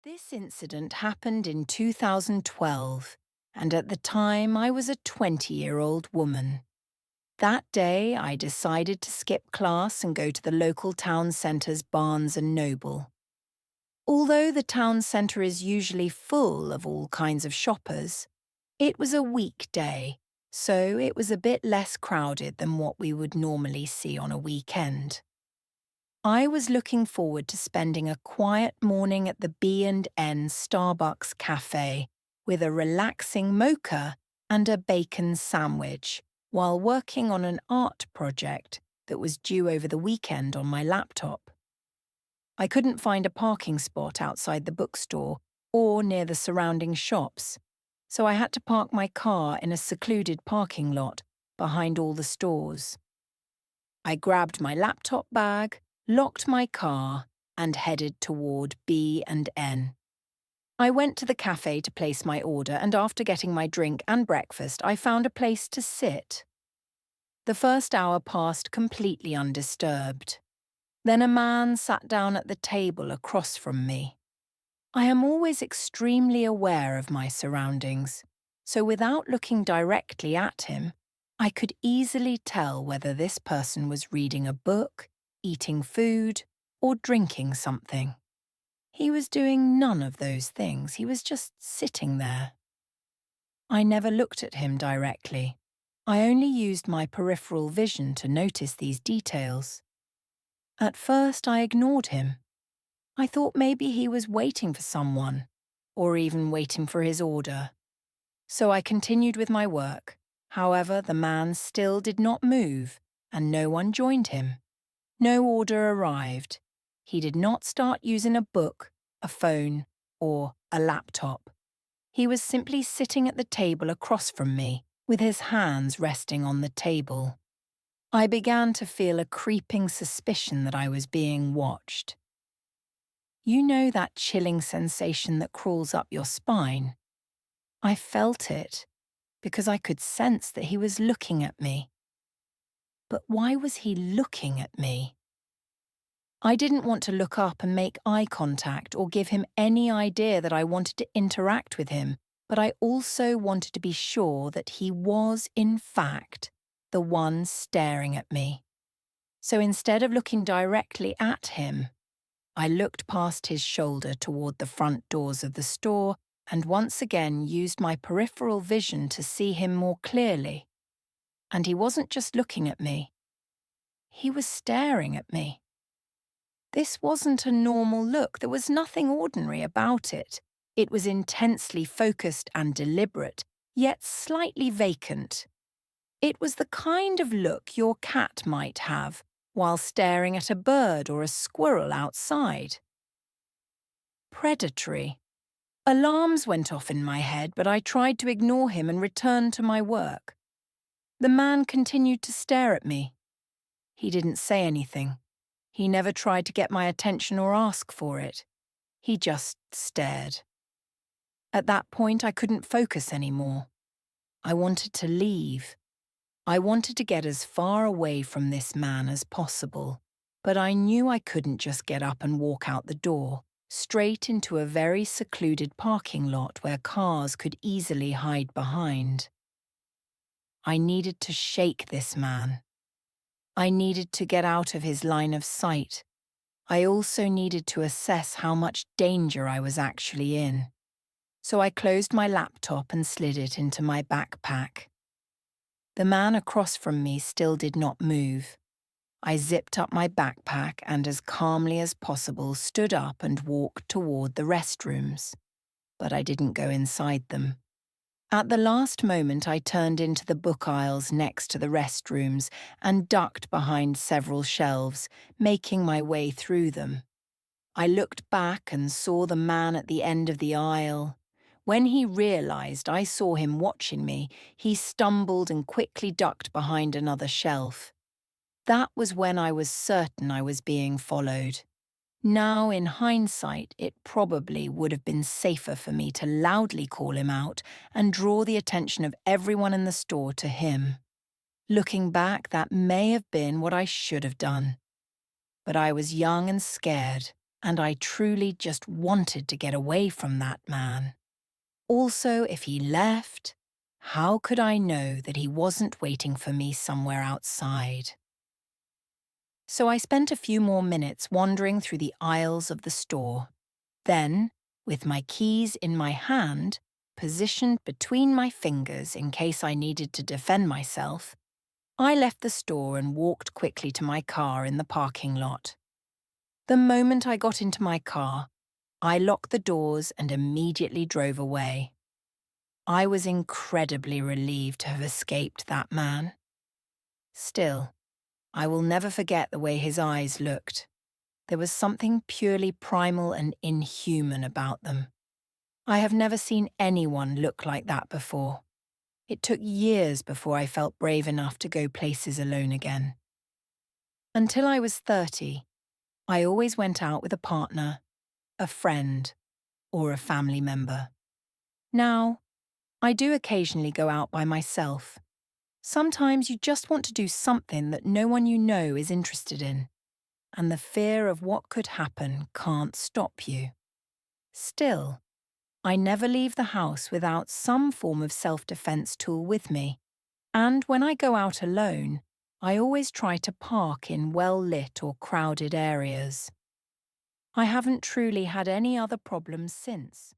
This incident happened in 2012, and at the time I was a 20-year-old woman. That day, I decided to skip class and go to the local town centre's Barnes& and Noble. Although the town centre is usually full of all kinds of shoppers, it was a weekday, so it was a bit less crowded than what we would normally see on a weekend. I was looking forward to spending a quiet morning at the B&N Starbucks café with a relaxing mocha and a bacon sandwich while working on an art project that was due over the weekend on my laptop. I couldn't find a parking spot outside the bookstore or near the surrounding shops, so I had to park my car in a secluded parking lot behind all the stores. I grabbed my laptop bag, locked my car, and headed toward B&N. I went to the cafe to place my order, and after getting my drink and breakfast, I found a place to sit. The first hour passed completely undisturbed. Then a man sat down at the table across from me. I am always extremely aware of my surroundings, so without looking directly at him, I could easily tell whether this person was reading a book, eating food, or drinking something. He was doing none of those things. He was just sitting there. I never looked at him directly. I only used my peripheral vision to notice these details. At first, I ignored him. I thought maybe he was waiting for someone, or even waiting for his order. So I continued with my work. However, the man still did not move, and no one joined him. No order arrived. He did not start using a book, a phone, or a laptop. He was simply sitting at the table across from me, with his hands resting on the table. I began to feel a creeping suspicion that I was being watched. You know that chilling sensation that crawls up your spine? I felt it, because I could sense that he was looking at me. But why was he looking at me? I didn't want to look up and make eye contact or give him any idea that I wanted to interact with him, but I also wanted to be sure that he was, in fact, the one staring at me. So instead of looking directly at him, I looked past his shoulder toward the front doors of the store and once again used my peripheral vision to see him more clearly. And he wasn't just looking at me. He was staring at me. This wasn't a normal look. There was nothing ordinary about it. It was intensely focused and deliberate, yet slightly vacant. It was the kind of look your cat might have while staring at a bird or a squirrel outside. Predatory. Alarms went off in my head, but I tried to ignore him and return to my work. The man continued to stare at me. He didn't say anything. He never tried to get my attention or ask for it. He just stared. At that point, I couldn't focus anymore. I wanted to leave. I wanted to get as far away from this man as possible, but I knew I couldn't just get up and walk out the door, straight into a very secluded parking lot where cars could easily hide behind. I needed to shake this man. I needed to get out of his line of sight. I also needed to assess how much danger I was actually in. So I closed my laptop and slid it into my backpack. The man across from me still did not move. I zipped up my backpack and as calmly as possible stood up and walked toward the restrooms. But I didn't go inside them. At the last moment, I turned into the book aisles next to the restrooms and ducked behind several shelves, making my way through them. I looked back and saw the man at the end of the aisle. When he realized I saw him watching me, he stumbled and quickly ducked behind another shelf. That was when I was certain I was being followed. Now, in hindsight, it probably would have been safer for me to loudly call him out and draw the attention of everyone in the store to him. Looking back, that may have been what I should have done. But I was young and scared, and I truly just wanted to get away from that man. Also, if he left, how could I know that he wasn't waiting for me somewhere outside? So I spent a few more minutes wandering through the aisles of the store. Then, with my keys in my hand, positioned between my fingers in case I needed to defend myself, I left the store and walked quickly to my car in the parking lot. The moment I got into my car, I locked the doors and immediately drove away. I was incredibly relieved to have escaped that man. Still, I will never forget the way his eyes looked. There was something purely primal and inhuman about them. I have never seen anyone look like that before. It took years before I felt brave enough to go places alone again. Until I was 30, I always went out with a partner, a friend, or a family member. Now, I do occasionally go out by myself. Sometimes you just want to do something that no one you know is interested in, and the fear of what could happen can't stop you. Still, I never leave the house without some form of self-defense tool with me, and when I go out alone, I always try to park in well-lit or crowded areas. I haven't truly had any other problems since.